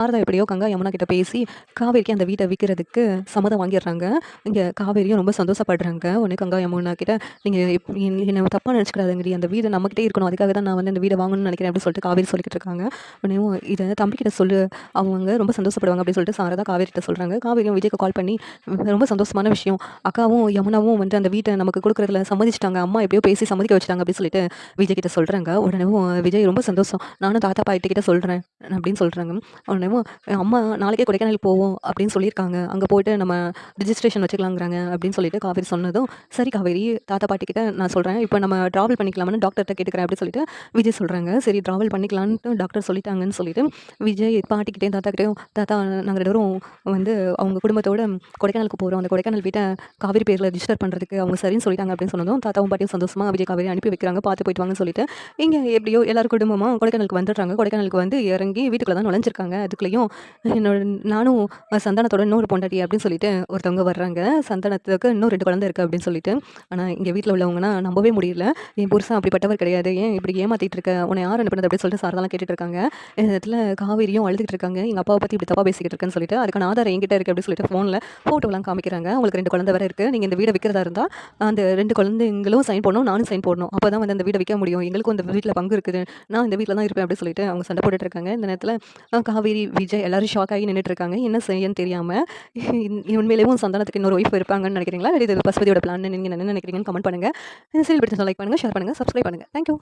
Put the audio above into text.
சாரதா எப்படியோ கங்கா, யமுனா கிட்ட பேசி காவேரிக்கு அந்த வீட்ட விக்கிறதுக்கு சம்மதம் வாங்கிடுறாங்க. இங்க காவேரியும் ரொம்ப சந்தோஷப்படுறாங்க. உடனே கங்கா, யமுனா கிட்ட "நீங்க என்ன தப்பா நினச்சுக்கிடாதீங்கடி. அந்த வீடு நம்மகிட்டயே இருக்கணும். அதுக்காக தான் நான் வந்து இந்த வீட வாங்கணும்னு நினைக்கிறேன்" அப்படின்னு சொல்லிட்டு காவேரி சொல்லிக்கிட்டு இருக்காங்க. உடனேயும் "இத தம்பிக்கிட்ட சொல்லு. அவங்க ரொம்ப சந்தோஷப்படுவாங்க" அப்படின்னு சொல்லிட்டு சாரதா காவேரிட்ட சொல்றாங்க. காவேரியும் விஜய்க்கு கால் பண்ணி ரொம்ப சந்தோஷமான விஷயம். அக்காவும் யமுனாவும் வந்து அந்த வீட்ட நமக்கு குடுக்குறதுல சம்மதிச்சுட்டாங்க. அம்மா எப்படியோ பேசி சம்மதிக்க வச்சுட்டாங்க அப்படின்னு சொல்லிட்டு விஜய் கிட்ட சொல்றாங்க. உடனேவும் விஜய் ரொம்ப சந்தோஷம். "நானும் தாத்தா பாட்டி கிட்ட சொல்றேன்" அப்படின்னு சொல்றாங்க. உடனே அம்மா நாளைக்கே கொடைக்கானல் போவோம் அப்படின்னு சொல்லியிருக்காங்க. அங்க போயிட்டு நம்ம ரிஜிஸ்ட்ரேஷன் வச்சுக்கலாங்கிறாங்க அப்படின்னு சொல்லிட்டு காவேரி சொன்னதும், சரி காவேரி தாத்தா பாட்டி கிட்ட நான் சொல்றேன். இப்போ நம்ம டிராவல் பண்ணிக்கலாமான்னு டாக்டர்ட்ட கேட்டுக்கிறேன் அப்படின்னு சொல்லிட்டு விஜய் சொல்றாங்க. சரி டிராவல் பண்ணிக்கலான்ட்டு டாக்டர் சொல்லிட்டாங்கன்னு சொல்லிட்டு விஜய் பாட்டிக்கிட்டயும் தாத்தாக்கிட்டயும் தாத்தா நாங்க 2 பேரும் வந்து அவங்க குடும்பத்தோட கொடைக்கானலுக்கு போறோம். அந்த கொடைக்கானல் வீட்ட காவேரி பேர்ல ரிஜிஸ்டர் பண்றதுக்கு அவங்க சரின்னு சொல்லிட்டாங்க அப்படின்னு சொன்னதும் தாத்தாவும் பாட்டியும் சந்தோஷமா விஜய் காவேரி அனுப்பி வைக்கிறாங்க. பார்த்து போயிட்டு வாங்கன்னு சொல்லிட்டு இங்க எப்படியோ எல்லாரும் குடும்பமா கொடைக்கானலுக்கு வந்துடுறாங்க. கொடைக்கானலுக்கு வந்து இறங்கி வீட்டுக்குள்ள தான் நுழைஞ்சிருக்காங்க. அதுக்குள்ளேயும் என்னோட நானும் சந்தானத்தோட இன்னொரு பொண்டாட்டி அப்படின்னு சொல்லிட்டு ஒருத்தவங்க வர்றாங்க. சந்தானத்துக்கு இன்னும் 2 குழந்தை இருக்கு அப்படின்னு சொல்லிட்டு. ஆனா இங்க வீட்ல உள்ளவங்கன்னா நம்பவே முடியல. என் புருஷன் அப்படிப்பட்டவர் கிடையாது. ஏன் இப்படி ஏமாத்திட்டு இருக்க? உன்னை யார் அனுப்புனது அப்படின்னு சொல்லிட்டு சாரதாலாம் கேட்டுட்டு இருக்காங்க. இந்த இடத்துல காவேரியும் அழுதுகிட்டு இருக்காங்க. எங்க அப்பாவை பத்தி இப்படி தப்பா பேசிக்கிட்டு இருக்கேன்னு சொல்லிட்டு. அதுக்கான ஆதாரம் என்கிட்ட இருக்கு அப்படின்னு சொல்லிட்டு ஃபோன்ல ஃபோட்டோலாம் காமிக்கிறாங்க. அவங்களுக்கு 2 குழந்தை வேற இருக்கு. நீங்க இந்த வீட விக்கிறதா இருந்தா அந்த 2 குழந்தைங்களும் சைன் போடணும். நானும் சைன் போடணும். அப்பதான் வந்து அந்த வீட விக்க முடியும். எங்களுக்கும் இந்த வீட்ல பங்கு இருக்குது. நான் இந்த வீட்ல தான் இருப்பேன் அப்படின்னு சொல்லிட்டு அவங்க சண்டை போட்டுட்டு இருக்காங்க. இந்த நேரத்துல காவேரி, விஜய் எல்லாரும் ஷாக் ஆகி நின்னுட்டு இருக்காங்க. என்ன செய்யன்னு தெரியாம. உண்மையிலேயும் சந்தானத்துக்கு இன்னொரு ஒய்ஃப் இருப்பாங்கன்னு நினைக்கிறீங்களா? இல்ல இது பசுபதியோட பிளான்னு நீங்க என்ன நினைக்கிறீங்கன்னு கமெண்ட் பண்ணுங்க. இந்த சீரியல் பிடிச்சிருந்தா லைக் பண்ணுங்க, ஷேர் பண்ணுங்க, சப்ஸ்கிரைப் பண்ணுங்க. Thank you.